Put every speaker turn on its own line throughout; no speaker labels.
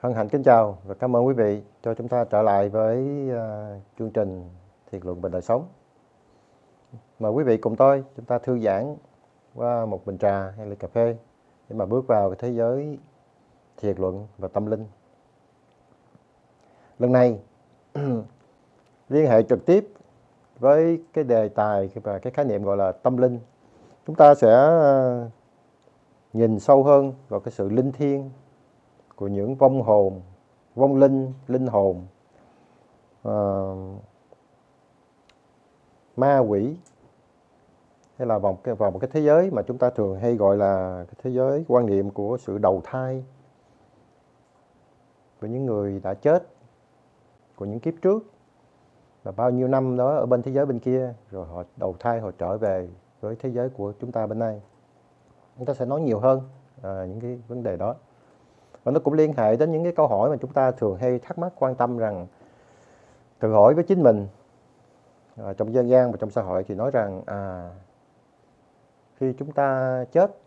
Hân hạnh kính chào và cảm ơn quý vị cho chúng ta trở lại với chương trình Thiền luận về đời sống. Mời quý vị cùng tôi chúng ta thư giãn qua một bình trà hay ly cà phê để mà bước vào cái thế giới thiền luận và tâm linh. Lần này liên hệ trực tiếp với cái đề tài và cái khái niệm gọi là tâm linh. Chúng ta sẽ nhìn sâu hơn vào cái sự linh thiêng của những vong hồn, vong linh, linh hồn, ma quỷ, hay là vào một cái thế giới mà chúng ta thường hay gọi là cái thế giới quan niệm của sự đầu thai của những người đã chết, của những kiếp trước và bao nhiêu năm đó ở bên thế giới bên kia, rồi họ đầu thai, họ trở về với thế giới của chúng ta bên này. Chúng ta sẽ nói nhiều hơn những cái vấn đề đó. Và nó cũng liên hệ đến những cái câu hỏi mà chúng ta thường hay thắc mắc, quan tâm rằng, tự hỏi với chính mình trong dân gian và trong xã hội thì nói rằng khi chúng ta chết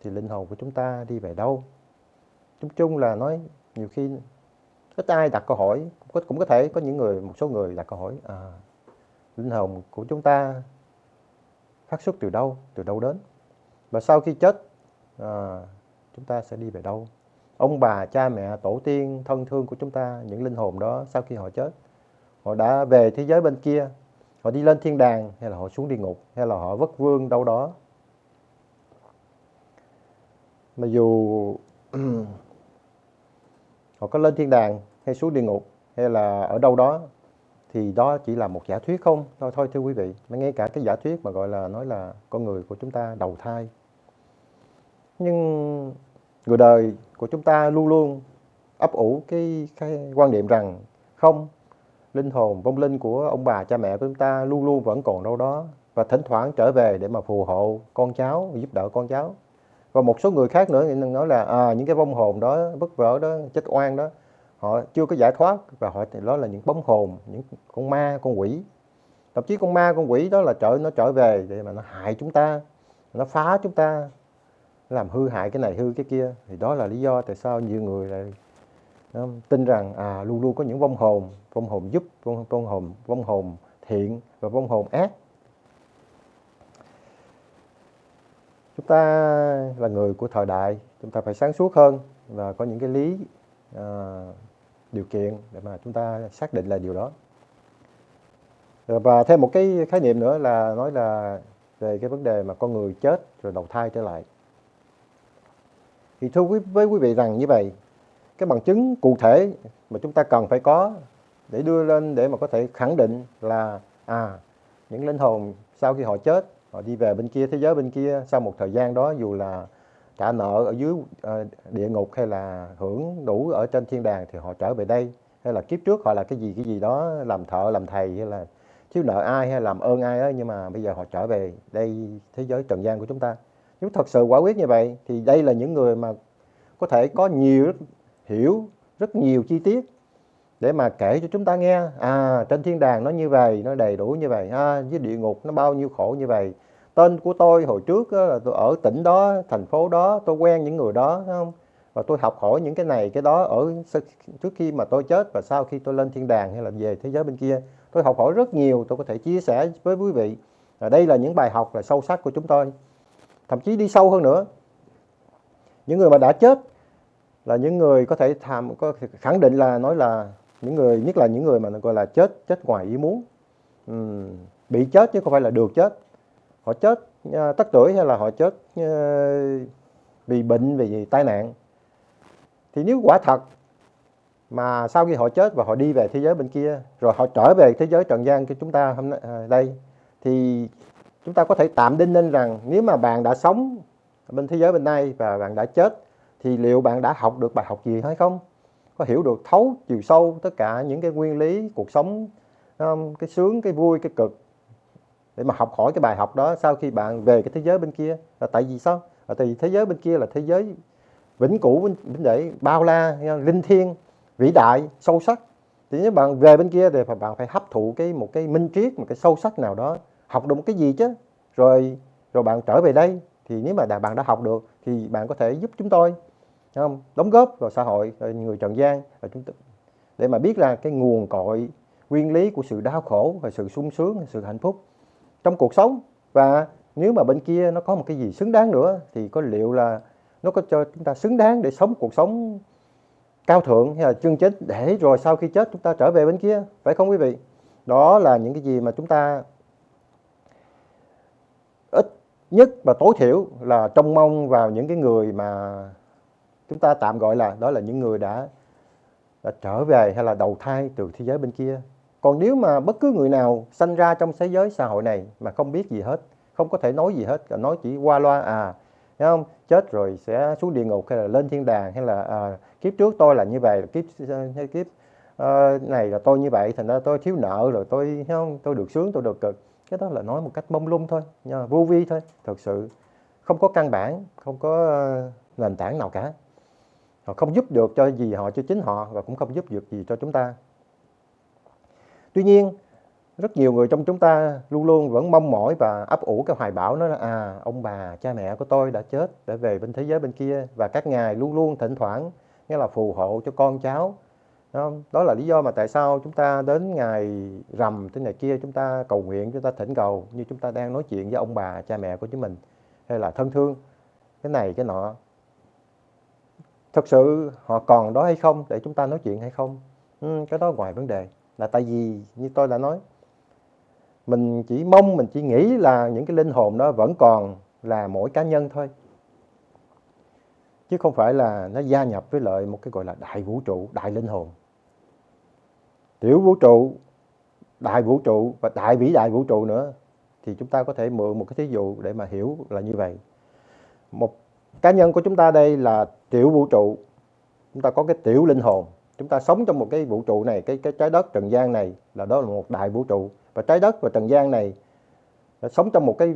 thì linh hồn của chúng ta đi về đâu? Chung là nói nhiều khi ít ai đặt câu hỏi, cũng có thể có một số người đặt câu hỏi linh hồn của chúng ta phát xuất từ đâu đến, và sau khi chết chúng ta sẽ đi về đâu? Ông bà, cha mẹ, tổ tiên, thân thương của chúng ta, những linh hồn đó sau khi họ chết, họ đã về thế giới bên kia, họ đi lên thiên đàng hay là họ xuống địa ngục, hay là họ vất vương đâu đó. Mà dù họ có lên thiên đàng hay xuống địa ngục hay là ở đâu đó thì đó chỉ là một giả thuyết không thôi thưa quý vị. Mà ngay cả cái giả thuyết mà gọi là nói là con người của chúng ta đầu thai, nhưng người đời của chúng ta luôn luôn ấp ủ cái quan niệm rằng không, linh hồn, vong linh của ông bà, cha mẹ của chúng ta luôn luôn vẫn còn đâu đó và thỉnh thoảng trở về để mà phù hộ con cháu, giúp đỡ con cháu. Và một số người khác nữa nói là những cái vong hồn đó, vất vỡ đó, chết oan đó, họ chưa có giải thoát và họ đó là những bóng hồn, những con ma, con quỷ. Thậm chí con ma, con quỷ đó là nó trở về để mà nó hại chúng ta, nó phá chúng ta, làm hư hại cái này hư cái kia. Thì đó là lý do tại sao nhiều người lại tin rằng luôn luôn có những vong hồn giúp, vong hồn thiện và vong hồn ác. Chúng ta là người của thời đại, chúng ta phải sáng suốt hơn và có những cái lý điều kiện để mà chúng ta xác định là điều đó. Và thêm một cái khái niệm nữa là nói là về cái vấn đề mà con người chết rồi đầu thai trở lại. Thì thưa với quý vị rằng như vậy, cái bằng chứng cụ thể mà chúng ta cần phải có để đưa lên để mà có thể khẳng định là những linh hồn sau khi họ chết, họ đi về bên kia, thế giới bên kia, sau một thời gian đó, dù là trả nợ ở dưới địa ngục hay là hưởng đủ ở trên thiên đàng, thì họ trở về đây. Hay là kiếp trước họ là cái gì đó, làm thợ, làm thầy, hay là thiếu nợ ai hay làm ơn ai đó, nhưng mà bây giờ họ trở về đây, thế giới trần gian của chúng ta. Nếu thật sự quả quyết như vậy thì đây là những người mà có thể có hiểu rất nhiều chi tiết để mà kể cho chúng ta nghe. Trên thiên đàng nó như vậy, nó đầy đủ như vậy, dưới địa ngục nó bao nhiêu khổ như vậy. Tên của tôi hồi trước là tôi ở tỉnh đó, thành phố đó, tôi quen những người đó, thấy không? Và tôi học hỏi những cái này cái đó ở trước khi mà tôi chết, và sau khi tôi lên thiên đàng hay là về thế giới bên kia, tôi học hỏi rất nhiều, tôi có thể chia sẻ với quý vị. Đây là những bài học là sâu sắc của chúng tôi. Thậm chí đi sâu hơn nữa, những người mà đã chết là những người có thể khẳng định là nói là những người, nhất là những người mà gọi là chết ngoài ý muốn, bị chết chứ không phải là được chết. Họ chết tắc tuổi hay là họ chết vì bệnh, vì tai nạn. Thì nếu quả thật mà sau khi họ chết và họ đi về thế giới bên kia, rồi họ trở về thế giới trần gian của chúng ta hôm nay đây, thì chúng ta có thể tạm đinh ninh rằng nếu mà bạn đã sống bên thế giới bên này và bạn đã chết, thì liệu bạn đã học được bài học gì hay không? Có hiểu được thấu chiều sâu tất cả những cái nguyên lý cuộc sống, cái sướng, cái vui, cái cực, để mà học hỏi cái bài học đó sau khi bạn về cái thế giới bên kia. Là tại vì sao? Là tại vì thế giới bên kia là thế giới vĩnh cửu, vĩnh để bao la, linh thiêng, vĩ đại, sâu sắc. Thì nếu bạn về bên kia thì bạn phải hấp thụ một cái minh triết, một cái sâu sắc nào đó, học được một cái gì chứ. Rồi bạn trở về đây thì nếu mà bạn đã học được thì bạn có thể giúp chúng tôi không? Đóng góp vào xã hội, người trần gian, chúng ta để mà biết là cái nguồn cội nguyên lý của sự đau khổ và sự sung sướng, sự hạnh phúc trong cuộc sống. Và nếu mà bên kia nó có một cái gì xứng đáng nữa thì có liệu là nó có cho chúng ta xứng đáng để sống cuộc sống cao thượng hay là chân chính, để rồi sau khi chết chúng ta trở về bên kia, phải không quý vị? Đó là những cái gì mà chúng ta ít nhất và tối thiểu là trông mong vào những cái người mà chúng ta tạm gọi là đó là những người đã trở về hay là đầu thai từ thế giới bên kia. Còn nếu mà bất cứ người nào sanh ra trong thế giới xã hội này mà không biết gì hết, không có thể nói gì hết, nói chỉ qua loa thấy không? Chết rồi sẽ xuống địa ngục hay là lên thiên đàng, hay là kiếp trước tôi là như vậy, kiếp này là tôi như vậy, thành ra tôi thiếu nợ rồi tôi, thấy không? Tôi được sướng, tôi được cực. Cái đó là nói một cách mông lung thôi, vô vi thôi, thật sự không có căn bản, không có nền tảng nào cả. Họ không giúp được cho gì họ, cho chính họ, và cũng không giúp được gì cho chúng ta. Tuy nhiên, rất nhiều người trong chúng ta luôn luôn vẫn mong mỏi và ấp ủ cái hoài bão, đó là ông bà, cha mẹ của tôi đã chết, đã về bên thế giới bên kia, và các ngài luôn luôn thỉnh thoảng nghĩa là phù hộ cho con cháu. Đó là lý do mà tại sao chúng ta đến ngày rằm, tới ngày kia chúng ta cầu nguyện, chúng ta thỉnh cầu như chúng ta đang nói chuyện với ông bà, cha mẹ của chúng mình, hay là thân thương, cái này cái nọ. Thật sự họ còn đó hay không để chúng ta nói chuyện hay không? Cái đó ngoài vấn đề. Là tại vì như tôi đã nói, mình chỉ nghĩ là những cái linh hồn đó vẫn còn là mỗi cá nhân thôi, chứ không phải là nó gia nhập với lại một cái gọi là đại vũ trụ, đại linh hồn, tiểu vũ trụ, đại vũ trụ và đại vĩ đại vũ trụ nữa. Thì chúng ta có thể mượn một cái thí dụ để mà hiểu là như vậy. Một cá nhân của chúng ta đây là tiểu vũ trụ, chúng ta có cái tiểu linh hồn, chúng ta sống trong một cái vũ trụ này, cái trái đất trần gian này là đó là một đại vũ trụ, và trái đất và trần gian này sống trong một cái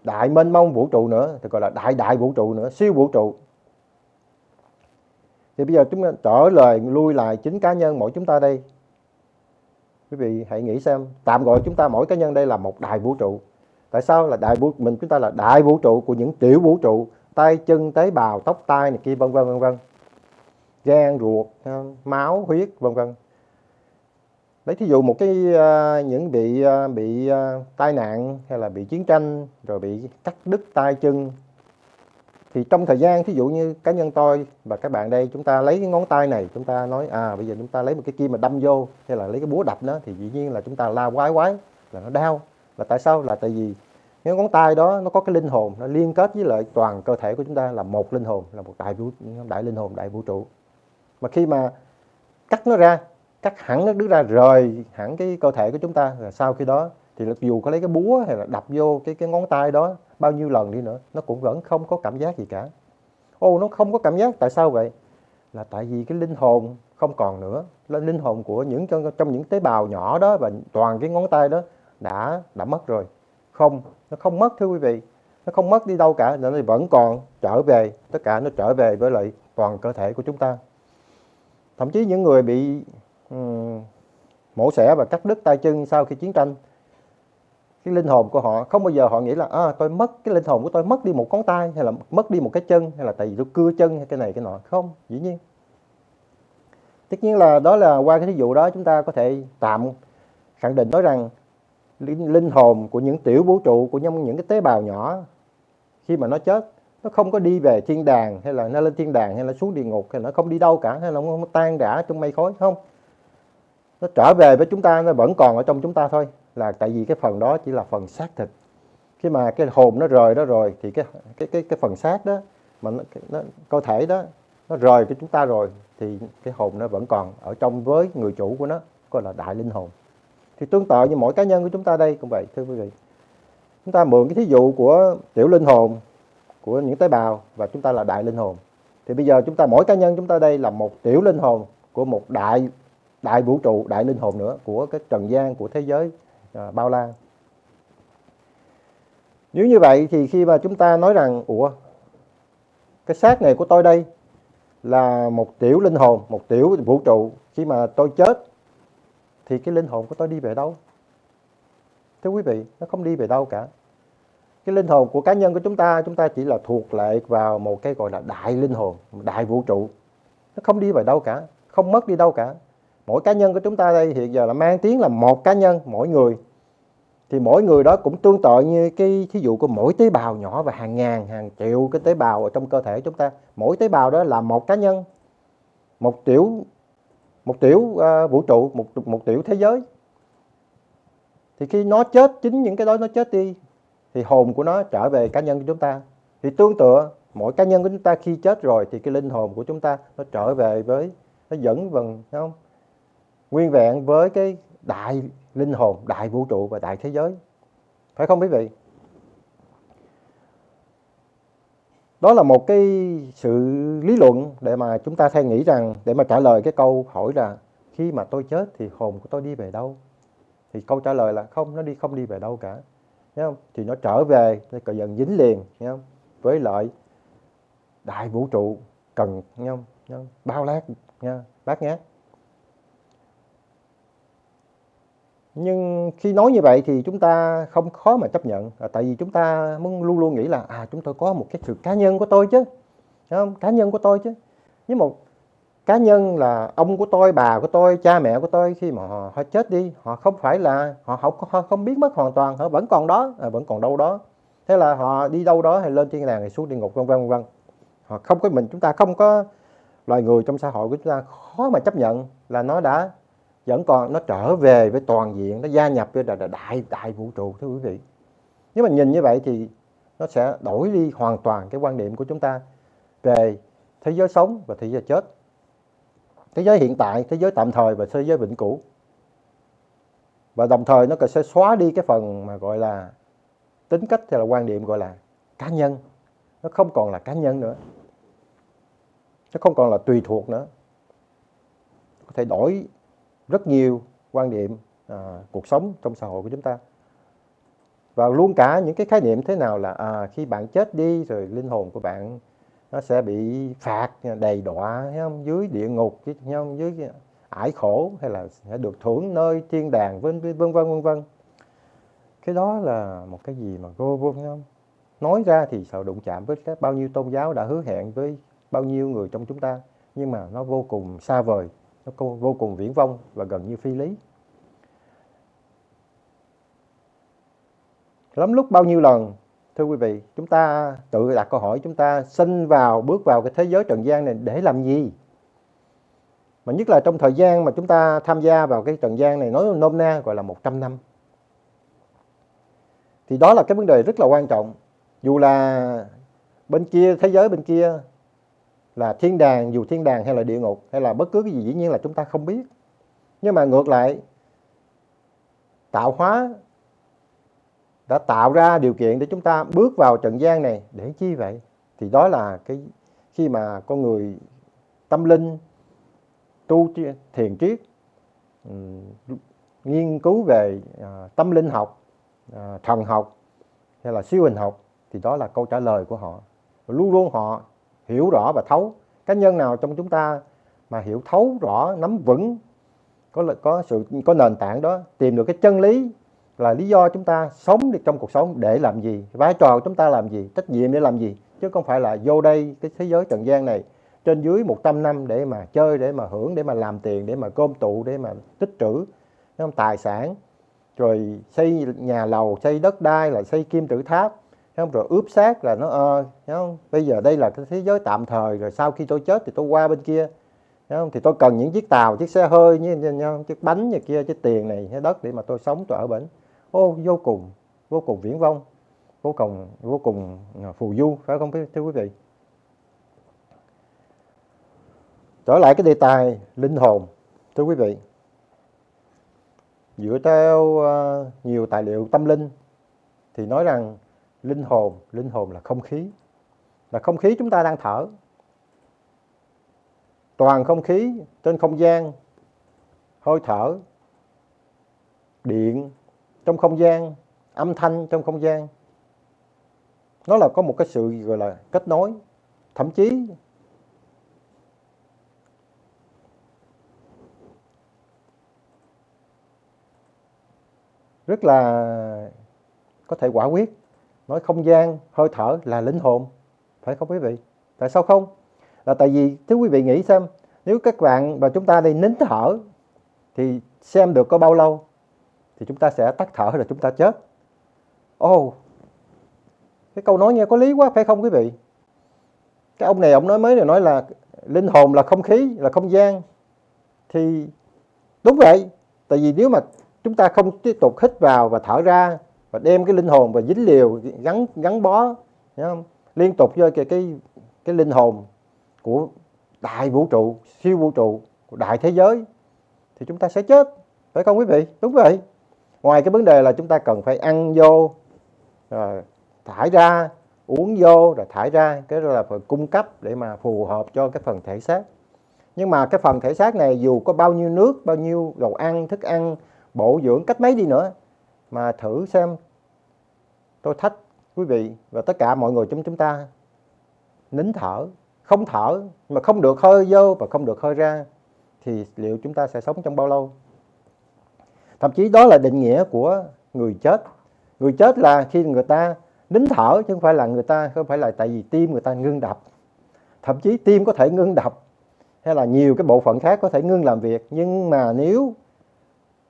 đại mênh mông vũ trụ nữa, thì gọi là đại đại vũ trụ nữa, siêu vũ trụ. Thì bây giờ chúng ta trở lời lui lại chính cá nhân mỗi chúng ta đây. Quý vị hãy nghĩ xem, tạm gọi chúng ta mỗi cá nhân đây là một đại vũ trụ. Tại sao là đại vũ mình chúng ta là đại vũ trụ của những tiểu vũ trụ, tay chân tế bào, tóc tai này kia vân vân vân vân, gan ruột, máu huyết vân vân. Lấy thí dụ một cái những bị tai nạn hay là bị chiến tranh rồi bị cắt đứt tay chân, thì trong thời gian thí dụ như cá nhân tôi và các bạn đây, chúng ta lấy cái ngón tay này, chúng ta nói bây giờ chúng ta lấy một cái kim mà đâm vô, hay là lấy cái búa đập nó, thì dĩ nhiên là chúng ta la quái quái là nó đau. Là tại sao? Là tại vì cái ngón tay đó nó có cái linh hồn, nó liên kết với lại toàn cơ thể của chúng ta là một linh hồn, là một đại linh hồn, đại vũ trụ. Mà khi mà cắt nó ra, cắt hẳn nó đứt ra, rời hẳn cái cơ thể của chúng ta, rồi sau khi đó thì dù có lấy cái búa hay là đập vô cái ngón tay đó bao nhiêu lần đi nữa, nó cũng vẫn không có cảm giác gì cả. Nó không có cảm giác, tại sao vậy? Là tại vì cái linh hồn không còn nữa, là linh hồn của trong những tế bào nhỏ đó và toàn cái ngón tay đó đã mất rồi. Nó không mất, thưa quý vị, nó không mất đi đâu cả, nó vẫn còn trở về, tất cả nó trở về với lại toàn cơ thể của chúng ta. Thậm chí những người bị mổ xẻ và cắt đứt tay chân sau khi chiến tranh, cái linh hồn của họ không bao giờ họ nghĩ là tôi mất, cái linh hồn của tôi mất đi một ngón tay, hay là mất đi một cái chân, hay là tại vì tôi cưa chân hay cái này cái nọ. Không, dĩ nhiên. Tất nhiên là đó là qua cái ví dụ đó chúng ta có thể tạm khẳng định nói rằng linh hồn của những tiểu vũ trụ, của những cái tế bào nhỏ, khi mà nó chết, nó không có đi về thiên đàng, hay là nó lên thiên đàng, hay là xuống địa ngục, hay là nó không đi đâu cả, hay là nó tan rã trong mây khói. Không, nó trở về với chúng ta, nó vẫn còn ở trong chúng ta thôi. Là tại vì cái phần đó chỉ là phần xác thịt. Khi mà cái hồn nó rời đó rồi thì cái phần xác đó mà cơ thể đó nó rời cho chúng ta rồi, thì cái hồn nó vẫn còn ở trong với người chủ của nó, gọi là đại linh hồn. Thì tương tự như mỗi cá nhân của chúng ta đây cũng vậy, thưa quý vị. Chúng ta mượn cái thí dụ của tiểu linh hồn của những tế bào, và chúng ta là đại linh hồn. Thì bây giờ mỗi cá nhân chúng ta đây là một tiểu linh hồn của một đại vũ trụ, đại linh hồn nữa, của cái trần gian, của thế giới bao la. Nếu như vậy thì khi mà chúng ta nói rằng cái xác này của tôi đây là một tiểu linh hồn, một tiểu vũ trụ, khi mà tôi chết thì cái linh hồn của tôi đi về đâu? Thưa quý vị, nó không đi về đâu cả. Cái linh hồn của cá nhân của chúng ta chỉ là thuộc lệ vào một cái gọi là đại linh hồn, đại vũ trụ. Nó không đi về đâu cả, không mất đi đâu cả. Mỗi cá nhân của chúng ta đây hiện giờ là mang tiếng là một cá nhân, mỗi người. Thì mỗi người đó cũng tương tự như cái thí dụ của mỗi tế bào nhỏ và hàng ngàn, hàng triệu cái tế bào ở trong cơ thể chúng ta. Mỗi tế bào đó là một cá nhân, một tiểu vũ trụ, một tiểu thế giới. Thì khi nó chết, chính những cái đó nó chết đi, thì hồn của nó trở về cá nhân của chúng ta. Thì tương tự mỗi cá nhân của chúng ta khi chết rồi thì cái linh hồn của chúng ta nó trở về với, nó vẫn không nguyên vẹn với cái đại linh hồn, đại vũ trụ và đại thế giới, phải không quý vị? Đó là một cái sự lý luận để mà chúng ta hay nghĩ rằng, để mà trả lời cái câu hỏi là khi mà tôi chết thì hồn của tôi đi về đâu, thì câu trả lời là không đi về đâu cả, thấy không? Thì nó trở về, nó cờ dần dính liền, thấy không? Với lại đại vũ trụ cần, thấy không? Bao lát nha, bát ngát. Nhưng khi nói như vậy thì chúng ta không khó mà chấp nhận, tại vì chúng ta muốn luôn luôn nghĩ là chúng tôi có một cái sự cá nhân của tôi chứ, thấy không? Cá nhân của tôi chứ. Với một cá nhân là ông của tôi, bà của tôi, cha mẹ của tôi, khi mà họ chết đi, họ không phải là họ không biến mất hoàn toàn, họ vẫn còn đó, vẫn còn đâu đó. Thế là họ đi đâu đó hay lên thiên đàng hay xuống địa ngục, vân vân vân vân. Họ không có, chúng ta không có, loài người trong xã hội của chúng ta khó mà chấp nhận là nó đã vẫn còn, nó trở về với toàn diện, nó gia nhập với đại vũ trụ, thưa quý vị. Nếu mà nhìn như vậy thì nó sẽ đổi đi hoàn toàn cái quan điểm của chúng ta về thế giới sống và thế giới chết, thế giới hiện tại, thế giới tạm thời và thế giới vĩnh cửu. Và đồng thời nó sẽ xóa đi cái phần mà gọi là tính cách hay là quan điểm gọi là cá nhân. Nó không còn là cá nhân nữa, nó không còn là tùy thuộc nữa. Có thể đổi rất nhiều quan điểm cuộc sống trong xã hội của chúng ta. Và luôn cả những cái khái niệm thế nào là khi bạn chết đi rồi linh hồn của bạn nó sẽ bị phạt đầy đọa, thấy không? Dưới địa ngục, thấy không? Dưới ải khổ, hay là sẽ được thưởng nơi thiên đàng, vân vân vân vân. Cái đó là một cái gì mà vô không? Nói ra thì sợ đụng chạm với bao nhiêu tôn giáo đã hứa hẹn với bao nhiêu người trong chúng ta, nhưng mà nó vô cùng xa vời, nó vô cùng viển vông và gần như phi lý. Lắm lúc bao nhiêu lần, thưa quý vị, chúng ta tự đặt câu hỏi, chúng ta bước vào cái thế giới trần gian này để làm gì? Mà nhất là trong thời gian mà chúng ta tham gia vào cái trần gian này, nói nôm na gọi là 100 năm. Thì đó là cái vấn đề rất là quan trọng. Dù là bên kia, thế giới bên kia là thiên đàng, dù thiên đàng hay là địa ngục hay là bất cứ cái gì, dĩ nhiên là chúng ta không biết. Nhưng mà ngược lại, tạo hóa đã tạo ra điều kiện để chúng ta bước vào trần gian này để chi vậy? Thì đó là cái khi mà con người tâm linh, tu thiền triết, nghiên cứu về tâm linh học, thần học hay là siêu hình học, thì đó là câu trả lời của họ. Luôn luôn họ hiểu rõ và thấu. Cá nhân nào trong chúng ta mà hiểu thấu rõ, nắm vững, có nền tảng đó, tìm được cái chân lý là lý do chúng ta sống được trong cuộc sống để làm gì, vai trò của chúng ta làm gì, trách nhiệm để làm gì, chứ không phải là vô đây cái thế giới trần gian này trên dưới 100 năm để mà chơi, để mà hưởng, để mà làm tiền, để mà gom tụ, để mà tích trữ tài sản, rồi xây nhà lầu, xây đất đai, là xây kim tự tháp, rồi ướp xác là nó không? Bây giờ đây là cái thế giới tạm thời, rồi sau khi tôi chết thì tôi qua bên kia, không? Thì tôi cần những chiếc tàu, chiếc xe hơi, chiếc bánh như kia, chiếc tiền này, cái đất để mà tôi sống, tôi ở bển. Vô cùng viển vông, vô cùng phù du, phải không thưa quý vị? Trở lại cái đề tài linh hồn, thưa quý vị, dựa theo nhiều tài liệu tâm linh thì nói rằng linh hồn là không khí chúng ta đang thở. Toàn không khí trên không gian, hơi thở, điện trong không gian, âm thanh trong không gian, nó là có một cái sự gọi là kết nối. Thậm chí rất là có thể quả quyết nói không gian, hơi thở là linh hồn, phải không quý vị? Tại sao không? Là tại vì thưa quý vị nghĩ xem, nếu các bạn và chúng ta đây nín thở thì xem được có bao lâu thì chúng ta sẽ tắt thở rồi chúng ta chết. Cái câu nói nghe có lý quá phải không quý vị? Cái ông này ông nói là linh hồn là không khí, là không gian. Thì đúng vậy, tại vì nếu mà chúng ta không tiếp tục hít vào và thở ra và đem cái linh hồn và dính liều gắn bó không? Liên tục với cái linh hồn của đại vũ trụ, siêu vũ trụ, của đại thế giới thì chúng ta sẽ chết, phải không quý vị? Đúng vậy. Ngoài cái vấn đề là chúng ta cần phải ăn vô rồi thải ra, uống vô rồi thải ra, cái đó là phải cung cấp để mà phù hợp cho cái phần thể xác. Nhưng mà cái phần thể xác này dù có bao nhiêu nước, bao nhiêu đồ ăn, thức ăn, bổ dưỡng cách mấy đi nữa, mà thử xem, tôi thách quý vị và tất cả mọi người trong chúng ta nín thở, không thở mà không được hơi vô và không được hơi ra thì liệu chúng ta sẽ sống trong bao lâu? Thậm chí đó là định nghĩa của người chết. Người chết là khi người ta nín thở, chứ không phải là tại vì tim người ta ngưng đập. Thậm chí tim có thể ngưng đập hay là nhiều cái bộ phận khác có thể ngưng làm việc, nhưng mà nếu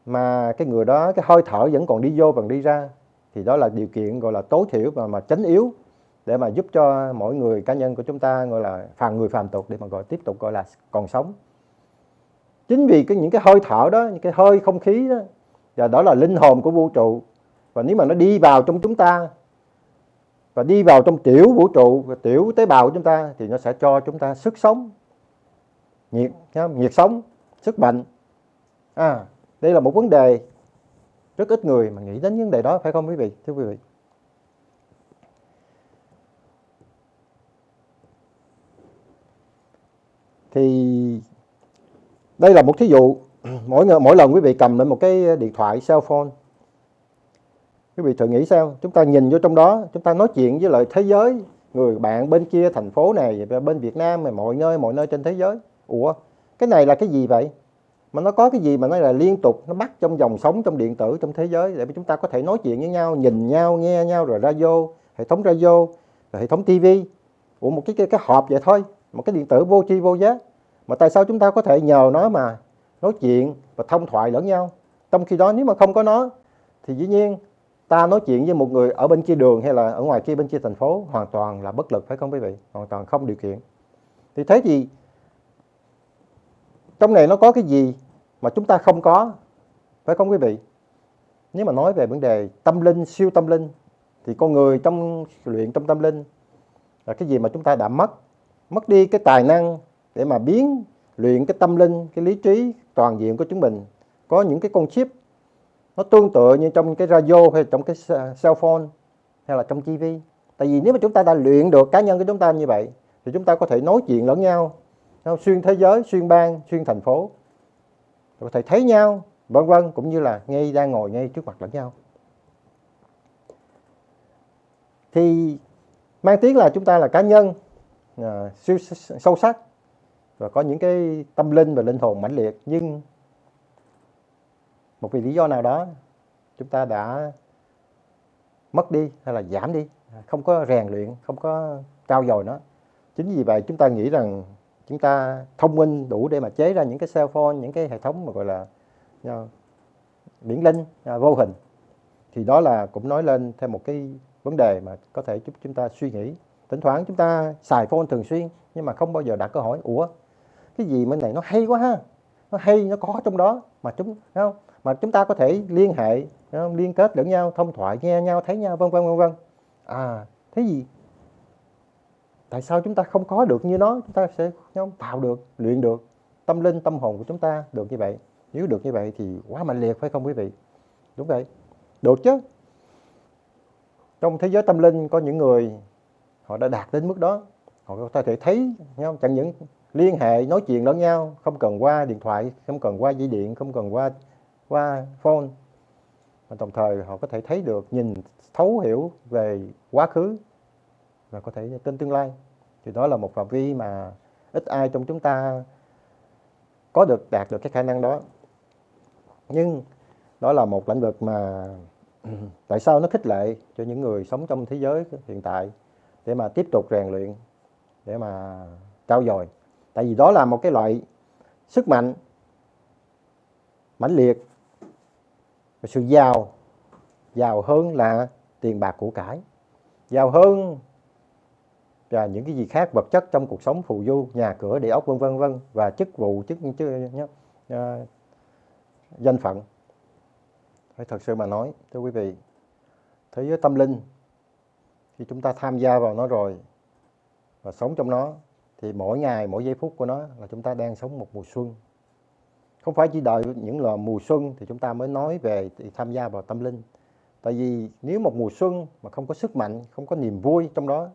mà cái người đó cái hơi thở vẫn còn đi vô và đi ra thì đó là điều kiện gọi là tối thiểu mà chánh yếu để mà giúp cho mỗi người cá nhân của chúng ta gọi là người phàm tục để mà tiếp tục gọi là còn sống. Chính vì những cái hơi thở đó, những cái hơi không khí đó, và đó là linh hồn của vũ trụ, và nếu mà nó đi vào trong chúng ta và đi vào trong tiểu vũ trụ và tiểu tế bào của chúng ta thì nó sẽ cho chúng ta sức sống, nhiệt sống, sức mạnh. Đây là một vấn đề rất ít người mà nghĩ đến vấn đề đó, phải không quý vị? Thưa quý vị, thì đây là một thí dụ. Mỗi lần quý vị cầm lên một cái điện thoại cell phone, quý vị thử nghĩ xem, chúng ta nhìn vô trong đó, chúng ta nói chuyện với lại thế giới, người bạn bên kia thành phố này, bên Việt Nam, mọi nơi trên thế giới. Ủa, cái này là cái gì vậy? Mà nó có cái gì mà nó là liên tục, nó bắt trong dòng sống, trong điện tử, trong thế giới để chúng ta có thể nói chuyện với nhau, nhìn nhau, nghe nhau, rồi radio, hệ thống radio, rồi hệ thống tivi. Ủa, một cái hộp vậy thôi, một cái điện tử vô tri vô giác. Mà tại sao chúng ta có thể nhờ nó mà nói chuyện và thông thoại lẫn nhau? Trong khi đó nếu mà không có nó thì dĩ nhiên ta nói chuyện với một người ở bên kia đường hay là ở ngoài kia bên kia thành phố hoàn toàn là bất lực, phải không quý vị? Hoàn toàn không điều kiện. Thì thế thì trong này nó có cái gì mà chúng ta không có, phải không quý vị? Nếu mà nói về vấn đề tâm linh, siêu tâm linh, thì con người trong luyện trong tâm linh là cái gì mà chúng ta đã mất đi cái tài năng để mà luyện cái tâm linh, cái lý trí toàn diện của chúng mình. Có những cái con chip nó tương tự như trong cái radio hay trong cái cell phone hay là trong TV. Tại vì nếu mà chúng ta đã luyện được cá nhân của chúng ta như vậy thì chúng ta có thể nói chuyện lẫn nhau xuyên thế giới, xuyên bang, xuyên thành phố, có thể thấy nhau, vân vân, cũng như là đang ngồi ngay trước mặt lẫn nhau. Thì mang tiếng là chúng ta là cá nhân siêu sâu sắc và có những cái tâm linh và linh hồn mãnh liệt, nhưng một vì lý do nào đó chúng ta đã mất đi hay là giảm đi, không có rèn luyện, không có trau dồi nó. Chính vì vậy chúng ta nghĩ rằng chúng ta thông minh đủ để mà chế ra những cái cell phone, những cái hệ thống mà gọi là điển linh, vô hình. Thì đó là cũng nói lên thêm một cái vấn đề mà có thể giúp chúng ta suy nghĩ. Thỉnh thoảng chúng ta xài phone thường xuyên nhưng mà không bao giờ đặt câu hỏi, ủa cái gì bên này nó hay quá ha, nó hay, nó có trong đó mà chúng ta có thể liên hệ, liên kết lẫn nhau, thông thoại, nghe nhau, thấy nhau, vân vân vân vân. Thế gì? Tại sao chúng ta không có được như nó? Chúng ta sẽ tạo được, luyện được tâm linh, tâm hồn của chúng ta được như vậy. Nếu được như vậy thì quá mạnh liệt, phải không quý vị? Đúng vậy, được chứ. Trong thế giới tâm linh có những người họ đã đạt đến mức đó, họ có thể thấy chẳng những liên hệ, nói chuyện lẫn nhau, không cần qua điện thoại, không cần qua dây điện, không cần qua phone, mà đồng thời họ có thể thấy được, nhìn thấu hiểu về quá khứ và có thể tin tương lai. Thì đó là một phạm vi mà ít ai trong chúng ta đạt được cái khả năng đó. Nhưng đó là một lĩnh vực mà Tại sao nó khích lệ cho những người sống trong thế giới hiện tại để mà tiếp tục rèn luyện, để mà trau dồi? Tại vì đó là một cái loại sức mạnh mãnh liệt, sự giàu hơn là tiền bạc của cải, giàu hơn và những cái gì khác vật chất trong cuộc sống phù du, nhà cửa địa ốc vân vân và chức vụ danh phận. Phải thật sự mà nói, thưa quý vị, thế giới tâm linh khi chúng ta tham gia vào nó rồi và sống trong nó thì mỗi ngày mỗi giây phút của nó là chúng ta đang sống một mùa xuân. Không phải chỉ đợi những là mùa xuân thì chúng ta mới nói về tham gia vào tâm linh. Tại vì nếu một mùa xuân mà không có sức mạnh, không có niềm vui trong đó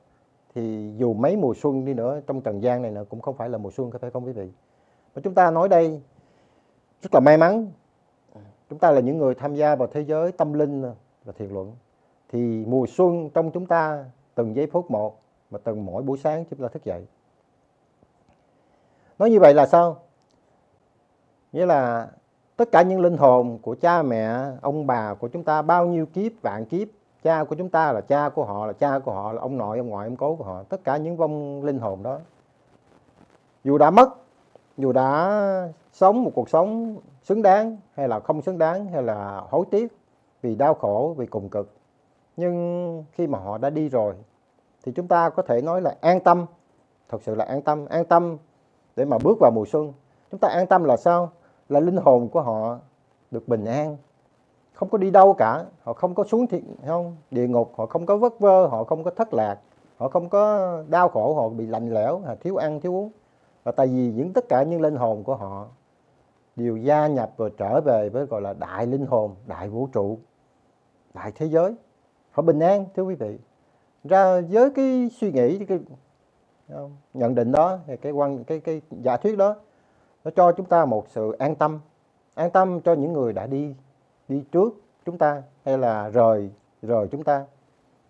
thì dù mấy mùa xuân đi nữa trong trần gian này cũng không phải là mùa xuân, có phải không quý vị? Và chúng ta nói đây rất là may mắn, chúng ta là những người tham gia vào thế giới tâm linh và thiền luận, thì mùa xuân trong chúng ta từng giây phút một, mà từng mỗi buổi sáng chúng ta thức dậy. Nói như vậy là sao? Nghĩa là tất cả những linh hồn của cha mẹ, ông bà của chúng ta bao nhiêu kiếp, vạn kiếp, cha của chúng ta là cha của họ, là cha của họ, là ông nội, ông ngoại, ông cố của họ, tất cả những vong linh hồn đó, dù đã mất, dù đã sống một cuộc sống xứng đáng hay là không xứng đáng, hay là hối tiếc vì đau khổ, vì cùng cực, nhưng khi mà họ đã đi rồi thì chúng ta có thể nói là an tâm, thật sự là an tâm để mà bước vào mùa xuân. Chúng ta an tâm là sao? Là linh hồn của họ được bình an, không có đi đâu cả, họ không có xuống địa ngục, họ không có vất vơ, họ không có thất lạc, họ không có đau khổ, họ bị lạnh lẽo, thiếu ăn thiếu uống. Và tại vì tất cả những linh hồn của họ đều gia nhập và trở về với gọi là đại linh hồn, đại vũ trụ, đại thế giới, họ bình an, thưa quý vị. Ra với cái suy nghĩ, cái nhận định đó, cái giả thuyết đó, nó cho chúng ta một sự an tâm cho những người đã đi trước chúng ta, hay là rời chúng ta,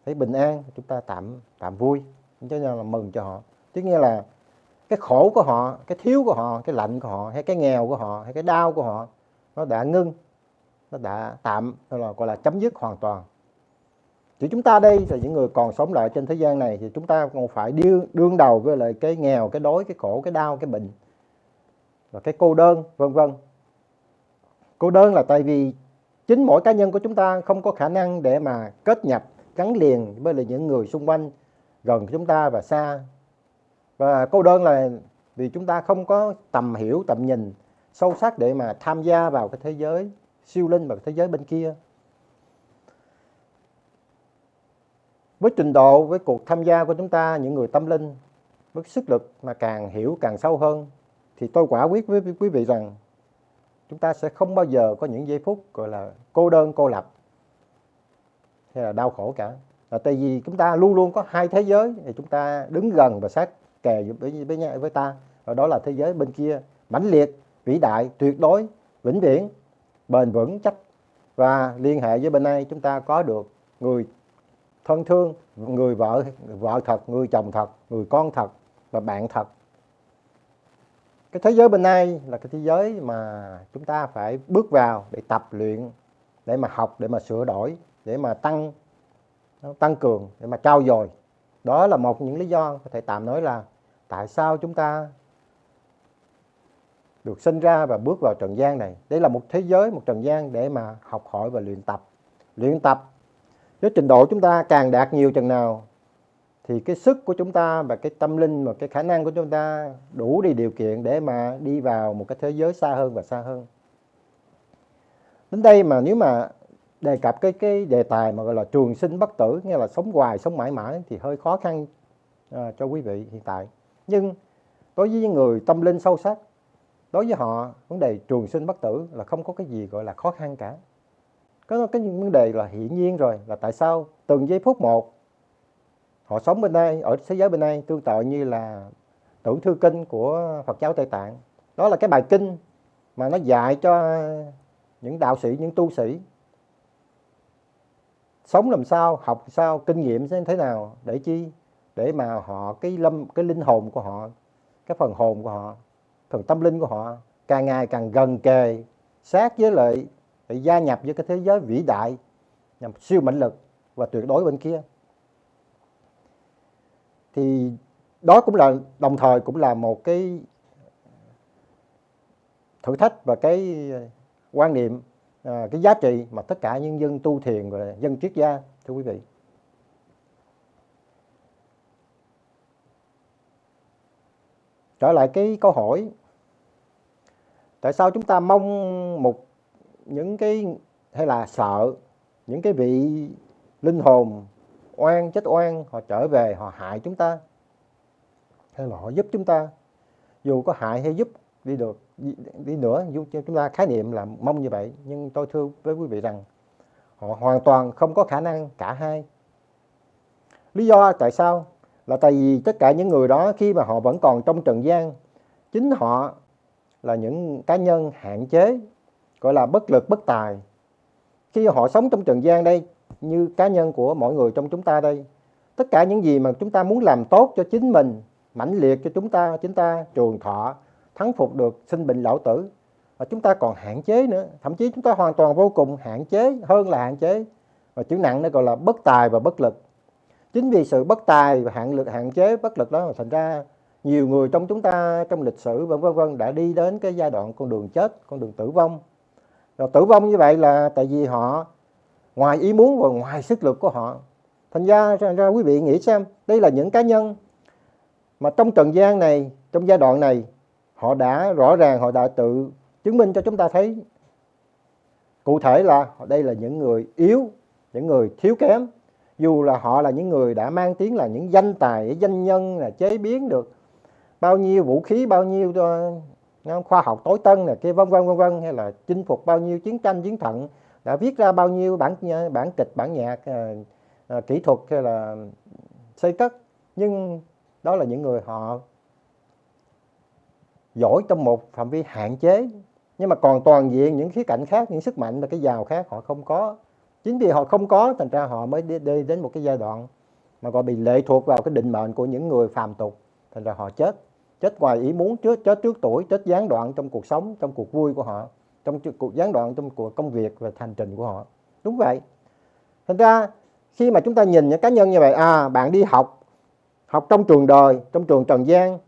thấy bình an, chúng ta tạm vui, cho nên là mừng cho họ. Tức nghĩa là cái khổ của họ, cái thiếu của họ, cái lạnh của họ, hay cái nghèo của họ, hay cái đau của họ, nó đã ngưng, nó đã tạm, gọi là chấm dứt hoàn toàn. Chỉ chúng ta đây là những người còn sống lại trên thế gian này thì chúng ta còn phải đương đầu với lại cái nghèo, cái đói, cái khổ, cái đau, cái bệnh và cái cô đơn, vân vân. Cô đơn là tại vì chính mỗi cá nhân của chúng ta không có khả năng để mà kết nhập, gắn liền với lại những người xung quanh gần chúng ta và xa. Và cô đơn là vì chúng ta không có tầm hiểu, tầm nhìn sâu sắc để mà tham gia vào cái thế giới siêu linh và cái thế giới bên kia. Với trình độ, với cuộc tham gia của chúng ta, những người tâm linh, với sức lực mà càng hiểu càng sâu hơn, thì tôi quả quyết với quý vị rằng chúng ta sẽ không bao giờ có những giây phút gọi là cô đơn, cô lập hay là đau khổ cả. Tại vì chúng ta luôn luôn có hai thế giới thì chúng ta đứng gần và sát kề với ta. Và đó là thế giới bên kia, mãnh liệt, vĩ đại, tuyệt đối, vĩnh viễn, bền vững, chắc. Và liên hệ với bên này chúng ta có được người thân thương, người vợ thật, người chồng thật, người con thật và bạn thật. Cái thế giới bên này là cái thế giới mà chúng ta phải bước vào để tập luyện, để mà học, để mà sửa đổi, để mà tăng cường, để mà trau dồi. Đó là một những lý do có thể tạm nói là tại sao chúng ta được sinh ra và bước vào trần gian này. Đây là một thế giới, một trần gian để mà học hỏi và luyện tập. Luyện tập với trình độ chúng ta càng đạt nhiều chừng nào thì cái sức của chúng ta và cái tâm linh và cái khả năng của chúng ta đủ điều kiện để mà đi vào một cái thế giới xa hơn và xa hơn. Đến đây mà nếu mà đề cập cái đề tài mà gọi là trường sinh bất tử, nghĩa là sống hoài, sống mãi mãi, thì hơi khó khăn cho quý vị hiện tại. Nhưng đối với những người tâm linh sâu sắc, đối với họ vấn đề trường sinh bất tử là không có cái gì gọi là khó khăn cả. Có cái vấn đề là hiển nhiên rồi, là tại sao từng giây phút một họ sống bên đây, ở thế giới bên đây, tương tự như là Tử Thư Kinh của Phật giáo Tây Tạng. Đó là cái bài kinh mà nó dạy cho những đạo sĩ, những tu sĩ sống làm sao, học làm sao, kinh nghiệm sẽ thế nào, để chi? Để mà họ cái linh hồn của họ, cái phần hồn của họ, phần tâm linh của họ càng ngày càng gần kề sát với lại gia nhập với cái thế giới vĩ đại, siêu mãnh lực và tuyệt đối bên kia. Thì đó cũng là đồng thời cũng là một cái thử thách và cái quan niệm, cái giá trị mà tất cả những dân tu thiền và dân triết gia, thưa quý vị. Trở lại cái câu hỏi, tại sao chúng ta mong những cái hay là sợ những cái vị linh hồn chết oan họ trở về họ hại chúng ta, hay là họ giúp chúng ta? Dù có hại hay giúp đi nữa, dù chúng ta khái niệm là mong như vậy, nhưng tôi thưa với quý vị rằng họ hoàn toàn không có khả năng cả hai. Lý do tại sao? Là tại vì tất cả những người đó khi mà họ vẫn còn trong trần gian, chính họ là những cá nhân hạn chế, gọi là bất lực bất tài. Khi họ sống trong trần gian đây, như cá nhân của mỗi người trong chúng ta đây, tất cả những gì mà chúng ta muốn làm tốt cho chính mình, mãnh liệt cho chúng ta trường thọ, thắng phục được sinh bệnh lão tử, và chúng ta còn hạn chế nữa, thậm chí chúng ta hoàn toàn vô cùng hạn chế hơn là hạn chế, và chữ nặng nó gọi là bất tài và bất lực. Chính vì sự bất tài và hạn chế bất lực đó mà thành ra nhiều người trong chúng ta trong lịch sử vân đã đi đến cái giai đoạn con đường chết, con đường tử vong. Rồi tử vong như vậy là tại vì họ ngoài ý muốn và ngoài sức lực của họ. Thành ra quý vị nghĩ xem, đây là những cá nhân mà trong trần gian này, trong giai đoạn này, họ đã rõ ràng, họ đã tự chứng minh cho chúng ta thấy cụ thể là đây là những người yếu, những người thiếu kém. Dù là họ là những người đã mang tiếng là những danh tài, danh nhân, là chế biến được bao nhiêu vũ khí, bao nhiêu khoa học tối tân này kia vân vân, hay là chinh phục bao nhiêu chiến tranh chiến trận, đã viết ra bao nhiêu bản kịch, bản nhạc, kỹ thuật hay là xây cất, nhưng đó là những người họ giỏi trong một phạm vi hạn chế, nhưng mà còn toàn diện những khía cạnh khác, những sức mạnh và cái giàu khác họ không có. Chính vì họ không có, thành ra họ mới đi đến một cái giai đoạn mà gọi bị lệ thuộc vào cái định mệnh của những người phàm tục. Thành ra họ chết ngoài ý muốn, chết trước tuổi, chết gián đoạn trong cuộc sống, trong cuộc vui của họ, trong cuộc gián đoạn trong cuộc công việc và hành trình của họ. Đúng vậy. Thành ra khi mà chúng ta nhìn những cá nhân như vậy, bạn đi học trong trường đời, trong trường trần gian,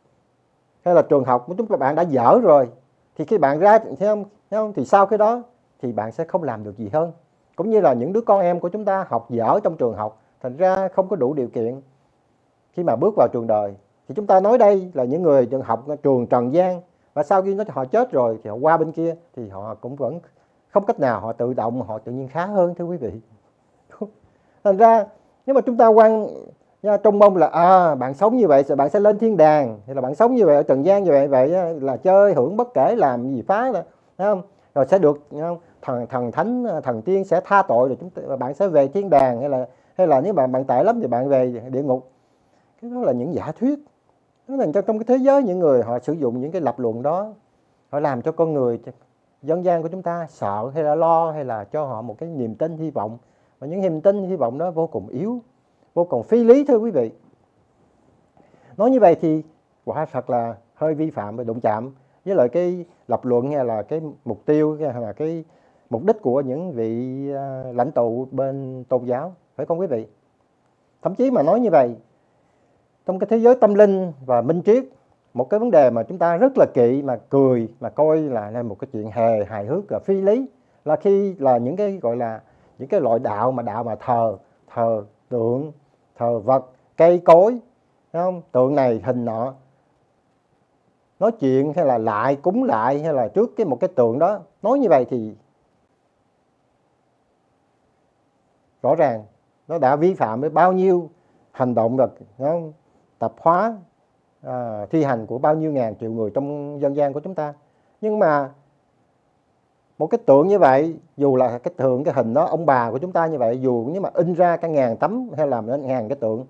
hay là trường học của chúng ta bạn đã dở rồi, thì khi bạn ra, thấy không, thì sau cái đó thì bạn sẽ không làm được gì hơn. Cũng như là những đứa con em của chúng ta học dở trong trường học, thành ra không có đủ điều kiện khi mà bước vào trường đời, thì chúng ta nói đây là những người học trường trần gian, và sau khi họ chết rồi thì họ qua bên kia thì họ cũng vẫn không cách nào họ tự động họ tự nhiên khá hơn, thưa quý vị. Thành ra nếu mà chúng ta trông mong là bạn sống như vậy rồi bạn sẽ lên thiên đàng, hay là bạn sống như vậy ở trần gian như vậy là chơi hưởng bất kể làm gì phá, là thấy không, rồi sẽ được thần thánh thần tiên sẽ tha tội, rồi bạn sẽ về thiên đàng, hay là nếu mà bạn tệ lắm thì bạn về địa ngục. Cái đó là những giả thuyết. Đó là trong cái thế giới những người họ sử dụng những cái lập luận đó, họ làm cho con người dân gian của chúng ta sợ hay là lo, hay là cho họ một cái niềm tin hy vọng, và những niềm tin hy vọng đó vô cùng yếu, vô cùng phi lý, thưa quý vị. Nói như vậy thì quả thật là hơi vi phạm và đụng chạm với lại cái lập luận, hay là cái mục tiêu, hay là cái mục đích của những vị lãnh tụ bên tôn giáo, phải không quý vị? Thậm chí mà nói như vậy, trong cái thế giới tâm linh và minh triết, một cái vấn đề mà chúng ta rất là kỵ mà cười, mà coi là một cái chuyện hài hước và phi lý, là khi là những cái gọi là những cái loại đạo mà thờ tượng, thờ vật, cây cối, thấy không? Tượng này hình nọ, nói chuyện hay là cúng lại, hay là trước một cái tượng đó, nói như vậy thì rõ ràng nó đã vi phạm với bao nhiêu hành động và tập hóa thi hành của bao nhiêu ngàn triệu người trong dân gian của chúng ta. Nhưng mà một cái tượng như vậy, dù là cái tượng, cái hình đó ông bà của chúng ta như vậy, dù nếu mà in ra cả ngàn tấm hay làm nên ngàn cái tượng,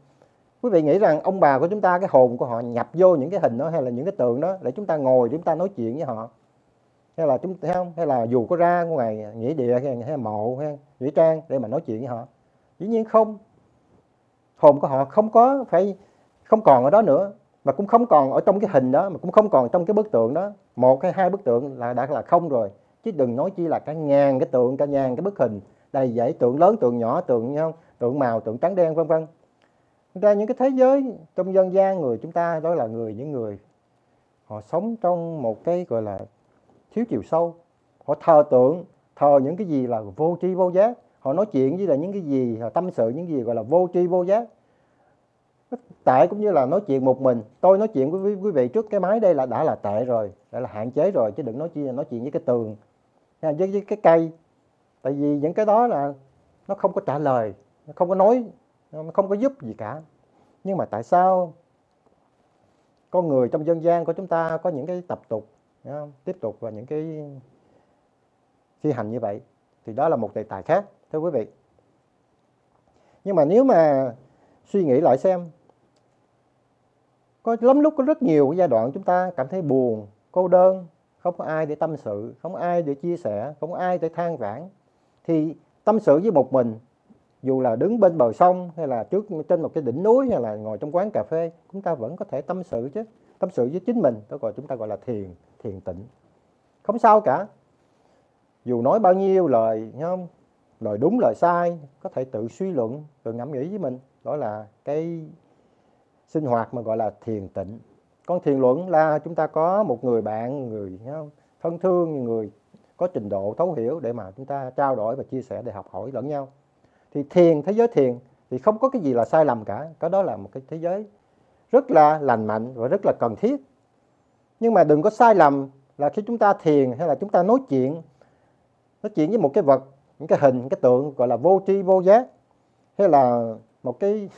quý vị nghĩ rằng ông bà của chúng ta, cái hồn của họ nhập vô những cái hình đó hay là những cái tượng đó để chúng ta ngồi, chúng ta nói chuyện với họ, hay là thấy không, hay là dù có ra ngoài nghĩa địa hay là mộ hay nghĩa trang để mà nói chuyện với họ? Dĩ nhiên không. Hồn của họ không còn ở đó nữa, mà cũng không còn ở trong cái hình đó, mà cũng không còn trong cái bức tượng đó. Một hay hai bức tượng là đã là không rồi, chứ đừng nói chi là cả ngàn cái tượng, cả ngàn cái bức hình, đầy dãy tượng lớn, tượng nhỏ, tượng nhau, tượng màu, tượng trắng đen vân vân. Ra những cái thế giới trong dân gian người chúng ta đó là những người họ sống trong một cái gọi là thiếu chiều sâu. Họ thờ tượng, thờ những cái gì là vô tri vô giác. Họ nói chuyện với là những cái gì, họ tâm sự những gì gọi là vô tri vô giác. Tệ cũng như là nói chuyện một mình. Tôi nói chuyện với quý vị trước cái máy đây là đã là tệ rồi, đã là hạn chế rồi, chứ đừng nói chuyện với cái tường, với cái cây. Tại vì những cái đó là nó không có trả lời, nó không có nói, nó không có giúp gì cả. Nhưng mà tại sao con người trong dân gian của chúng ta có những cái tập tục tiếp tục và những cái thi hành như vậy, thì đó là một đề tài khác thưa quý vị. Nhưng mà nếu mà suy nghĩ lại xem, có lắm lúc có rất nhiều cái giai đoạn chúng ta cảm thấy buồn, cô đơn, không có ai để tâm sự, không có ai để chia sẻ, không có ai để than vãn. Thì tâm sự với một mình, dù là đứng bên bờ sông hay là trên một cái đỉnh núi hay là ngồi trong quán cà phê, chúng ta vẫn có thể tâm sự chứ. Tâm sự với chính mình, đó chúng ta gọi là thiền tịnh. Không sao cả. Dù nói bao nhiêu lời, không? Lời đúng lời sai, có thể tự suy luận, tự ngẫm nghĩ với mình. Đó là cái sinh hoạt mà gọi là thiền tịnh. Còn thiền luận là chúng ta có một người bạn, người thân thương, người có trình độ thấu hiểu để mà chúng ta trao đổi và chia sẻ để học hỏi lẫn nhau. Thì thế giới thiền thì không có cái gì là sai lầm cả. Cái đó là một cái thế giới rất là lành mạnh và rất là cần thiết. Nhưng mà đừng có sai lầm là khi chúng ta thiền hay là chúng ta nói chuyện với một cái vật, những cái hình, cái tượng gọi là vô tri vô giác, hay là một cái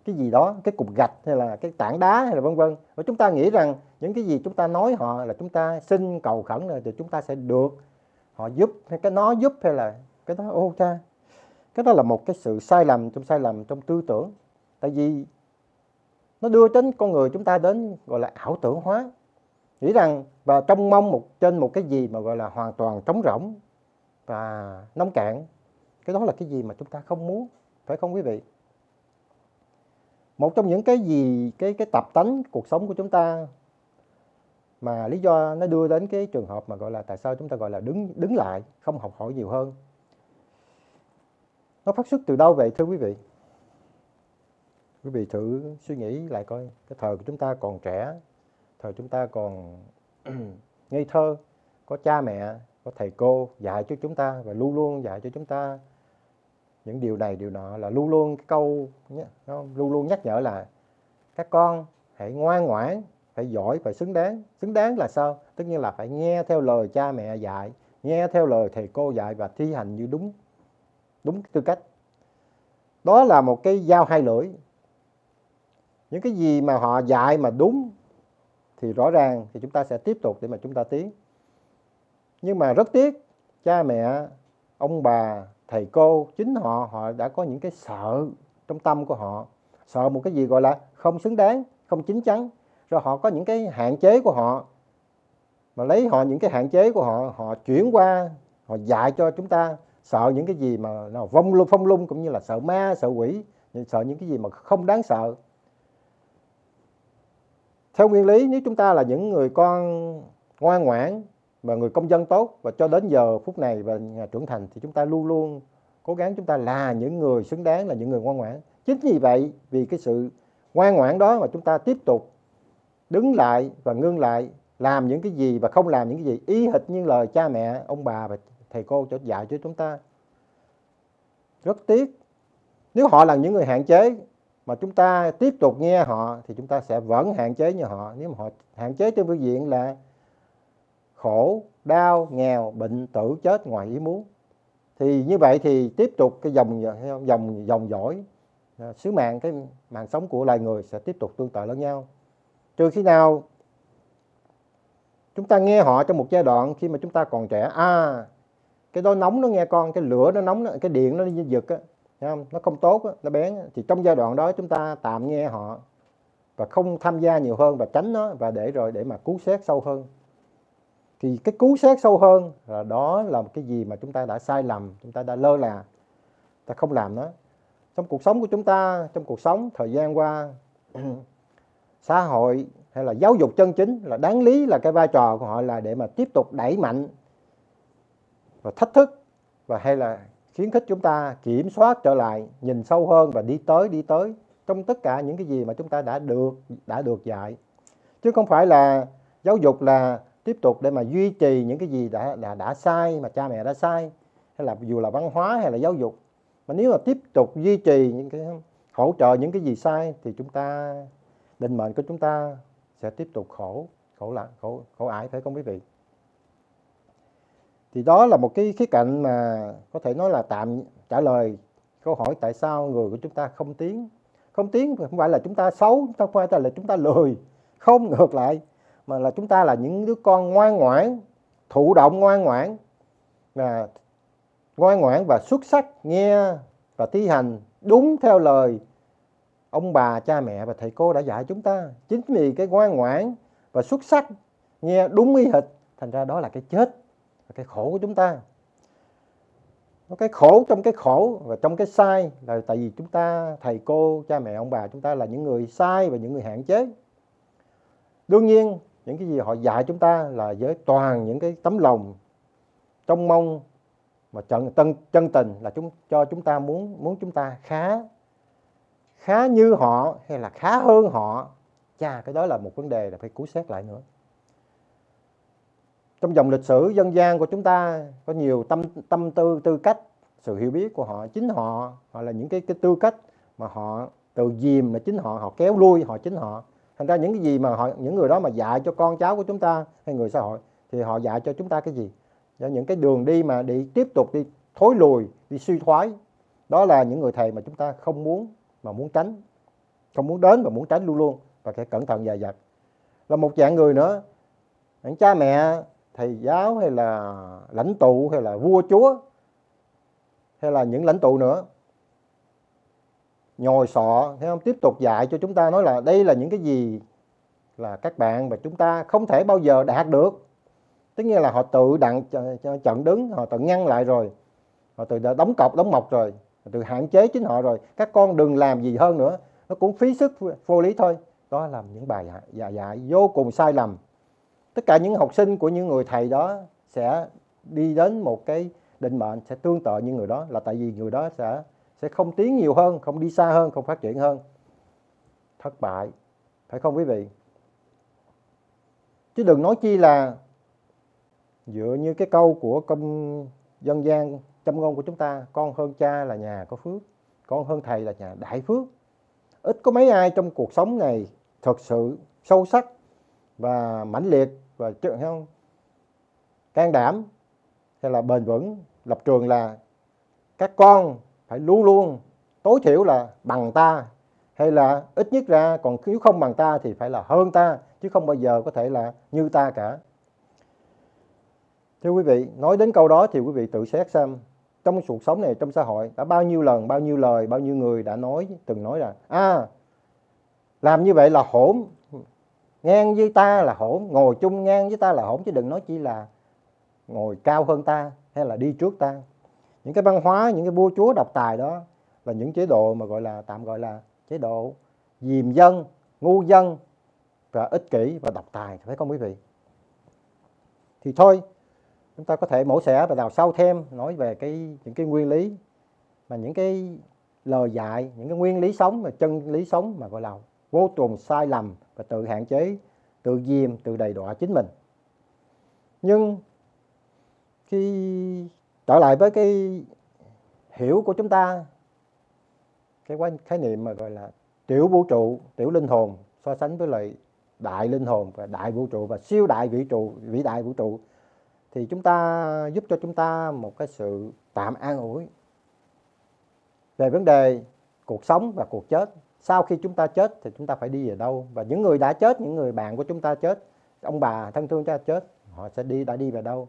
gì đó, cái cục gạch hay là cái tảng đá hay là vân vân, và chúng ta nghĩ rằng những cái gì chúng ta nói họ là chúng ta xin cầu khẩn rồi thì chúng ta sẽ được họ giúp, hay cái nó giúp, hay là cái đó cái đó là một cái sự sai lầm trong tư tưởng. Tại vì nó đưa đến con người chúng ta đến gọi là ảo tưởng hóa, nghĩ rằng và trông mong trên một cái gì mà gọi là hoàn toàn trống rỗng và nông cạn. Cái đó là cái gì mà chúng ta không muốn, phải không quý vị? Một trong những cái tập tánh cuộc sống của chúng ta mà lý do nó đưa đến cái trường hợp mà gọi là tại sao chúng ta gọi là đứng lại, không học hỏi nhiều hơn, nó phát xuất từ đâu vậy thưa quý vị? Quý vị thử suy nghĩ lại coi, cái thời của chúng ta còn trẻ, thời chúng ta còn ngây thơ, có cha mẹ, có thầy cô dạy cho chúng ta và luôn luôn dạy cho chúng ta những điều này điều nọ, là luôn luôn cái câu luôn luôn nhắc nhở là các con hãy ngoan ngoãn, phải giỏi, phải xứng đáng. Xứng đáng là sao? Tất nhiên là phải nghe theo lời cha mẹ dạy, nghe theo lời thầy cô dạy và thi hành như đúng tư cách. Đó là một cái dao hai lưỡi. Những cái gì mà họ dạy mà đúng thì rõ ràng thì chúng ta sẽ tiếp tục để mà chúng ta tiến. Nhưng mà rất tiếc, cha mẹ, ông bà, thầy cô, chính họ đã có những cái sợ trong tâm của họ, sợ một cái gì gọi là không xứng đáng, không chín chắn. Rồi họ có những cái hạn chế của họ, mà lấy những cái hạn chế của họ chuyển qua, họ dạy cho chúng ta sợ những cái gì mà nó phong lung, cũng như là sợ ma, sợ quỷ, sợ những cái gì mà không đáng sợ. Theo nguyên lý, nếu chúng ta là những người con ngoan ngoãn và người công dân tốt, và cho đến giờ phút này và trưởng thành, thì chúng ta luôn luôn cố gắng chúng ta là những người xứng đáng, là những người ngoan ngoãn. Chính vì vậy, vì cái sự ngoan ngoãn đó mà chúng ta tiếp tục đứng lại và ngưng lại, làm những cái gì và không làm những cái gì y hệt như lời cha mẹ, ông bà và thầy cô dạy cho chúng ta. Rất tiếc, nếu họ là những người hạn chế mà chúng ta tiếp tục nghe họ thì chúng ta sẽ vẫn hạn chế như họ. Nếu mà họ hạn chế trên phương diện là khổ, đau, nghèo, bệnh, tử, chết ngoài ý muốn, thì như vậy thì tiếp tục cái dòng dõi sứ mạng, cái mạng sống của loài người sẽ tiếp tục tương tự lẫn nhau. Trừ khi nào chúng ta nghe họ trong một giai đoạn khi mà chúng ta còn trẻ, cái đó nóng nó nghe con, cái lửa nó nóng, cái điện nó giật á, nó không tốt, nó bén, thì trong giai đoạn đó chúng ta tạm nghe họ và không tham gia nhiều hơn và tránh nó, và để mà cứu xét sâu hơn. Thì cái cứu xét sâu hơn là đó là một cái gì mà chúng ta đã sai lầm, chúng ta đã lơ là, ta không làm nó. Trong cuộc sống của chúng ta, trong cuộc sống thời gian qua, xã hội hay là giáo dục chân chính là đáng lý là cái vai trò của họ là để mà tiếp tục đẩy mạnh và thách thức, và hay là khuyến khích chúng ta kiểm soát trở lại, nhìn sâu hơn và đi tới trong tất cả những cái gì mà chúng ta đã được dạy, chứ không phải là giáo dục là tiếp tục để mà duy trì những cái gì đã sai mà cha mẹ đã sai, hay là dù là văn hóa hay là giáo dục. Mà nếu mà tiếp tục duy trì những cái hỗ trợ những cái gì sai thì chúng ta, định mệnh của chúng ta sẽ tiếp tục khổ ải, phải không quý vị? Thì đó là một cái khía cạnh mà có thể nói là tạm trả lời câu hỏi tại sao người của chúng ta không tiến. Không tiến không phải là chúng ta xấu, không phải là chúng ta lười, không, ngược lại, mà là chúng ta là những đứa con ngoan ngoãn, thụ động ngoan ngoãn và xuất sắc, nghe và thi hành đúng theo lời ông bà, cha mẹ và thầy cô đã dạy chúng ta. Chính vì cái ngoan ngoãn và xuất sắc, nghe đúng y hệt, thành ra đó là cái chết, cái khổ của chúng ta. Cái khổ trong cái khổ và trong cái sai là tại vì chúng ta, thầy cô, cha mẹ, ông bà chúng ta là những người sai và những người hạn chế. Đương nhiên những cái gì họ dạy chúng ta là với toàn những cái tấm lòng trông mong mà chân tình, là cho chúng ta muốn chúng ta khá như họ hay là khá hơn họ. Cái đó là một vấn đề là phải cứu xét lại nữa. Trong dòng lịch sử dân gian của chúng ta có nhiều tâm tư cách, sự hiểu biết của họ, chính họ là những cái tư cách mà họ từ dìm là chính họ kéo lui chính họ. Thành ra những cái gì mà những người đó mà dạy cho con cháu của chúng ta hay người xã hội thì họ dạy cho chúng ta cái gì? Những cái đường đi mà đi tiếp tục đi thối lùi, đi suy thoái. Đó là những người thầy mà chúng ta không muốn mà muốn tránh, không muốn đến và muốn tránh luôn luôn, và phải cẩn thận dè dặt. Là một dạng người nữa, những cha mẹ, thầy giáo hay là lãnh tụ hay là vua chúa hay là những lãnh tụ nữa nhồi sọ, thấy không? Tiếp tục dạy cho chúng ta, nói là đây là những cái gì là các bạn và chúng ta không thể bao giờ đạt được. Tức nghĩa là họ tự chặn đứng, họ tự ngăn lại rồi, họ tự đóng cọc đóng mộc rồi, họ tự hạn chế chính họ rồi. Các con đừng làm gì hơn nữa, nó cũng phí sức vô lý thôi. Đó là những bài dạy vô cùng sai lầm. Tất cả những học sinh của những người thầy đó sẽ đi đến một cái định mệnh sẽ tương tự như người đó, là tại vì người đó sẽ không tiến nhiều hơn, không đi xa hơn, không phát triển hơn. Thất bại, phải không quý vị? Chứ đừng nói chi là dựa như cái câu của công dân gian châm ngôn của chúng ta: con hơn cha là nhà có phước, con hơn thầy là nhà đại phước. Ít có mấy ai trong cuộc sống này thật sự sâu sắc và mãnh liệt và can đảm hay là bền vững lập trường là các con phải luôn luôn tối thiểu là bằng ta, hay là ít nhất ra còn nếu không bằng ta thì phải là hơn ta, chứ không bao giờ có thể là như ta cả. Thưa quý vị, nói đến câu đó thì quý vị tự xét xem, trong cuộc sống này, trong xã hội đã bao nhiêu lần, bao nhiêu lời, bao nhiêu người đã từng nói là làm như vậy là hỗn, ngang với ta là hỗn, ngồi chung ngang với ta là hỗn, chứ đừng nói chỉ là ngồi cao hơn ta hay là đi trước ta. Những cái văn hóa, những cái vua chúa độc tài đó là những chế độ mà tạm gọi là chế độ diềm dân, ngu dân và ích kỷ và độc tài, phải không quý vị? Thì thôi, chúng ta có thể mổ xẻ và đào sâu thêm, nói về những cái nguyên lý mà những cái lời dạy, những cái nguyên lý sống và chân lý sống mà gọi là vô cùng sai lầm và tự hạn chế, tự diêm, tự đầy đọa chính mình. Nhưng khi trở lại với cái hiểu của chúng ta, cái khái niệm mà gọi là tiểu vũ trụ, tiểu linh hồn so sánh với lại đại linh hồn và đại vũ trụ và siêu đại vĩ đại vũ trụ, thì chúng ta giúp cho chúng ta một cái sự tạm an ủi về vấn đề cuộc sống và cuộc chết. Sau khi chúng ta chết thì chúng ta phải đi về đâu? Và những người đã chết, những người bạn của chúng ta chết, ông bà thân thương chúng ta chết, họ đã đi về đâu?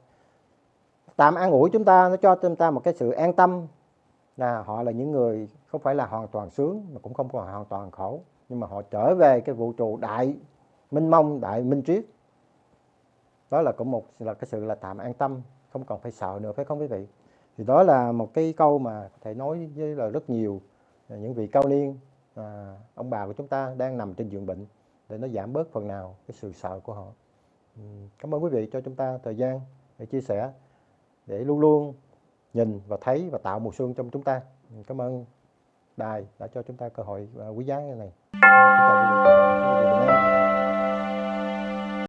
Tạm an ủi chúng ta, nó cho chúng ta một cái sự an tâm là họ là những người không phải là hoàn toàn sướng mà cũng không phải hoàn toàn khổ, nhưng mà họ trở về cái vũ trụ đại minh mông, đại minh triết. Đó là cũng là cái sự là tạm an tâm, không còn phải sợ nữa, phải không quý vị? Thì đó là một cái câu mà có thể nói với là rất nhiều những vị cao niên, ông bà của chúng ta đang nằm trên giường bệnh, để nó giảm bớt phần nào cái sự sợ của họ. Cảm ơn quý vị cho chúng ta thời gian để chia sẻ, để luôn luôn nhìn và thấy và tạo mùa xuân trong chúng ta. Cảm ơn Đài đã cho chúng ta cơ hội quý giá như này. Kính chào quý vị.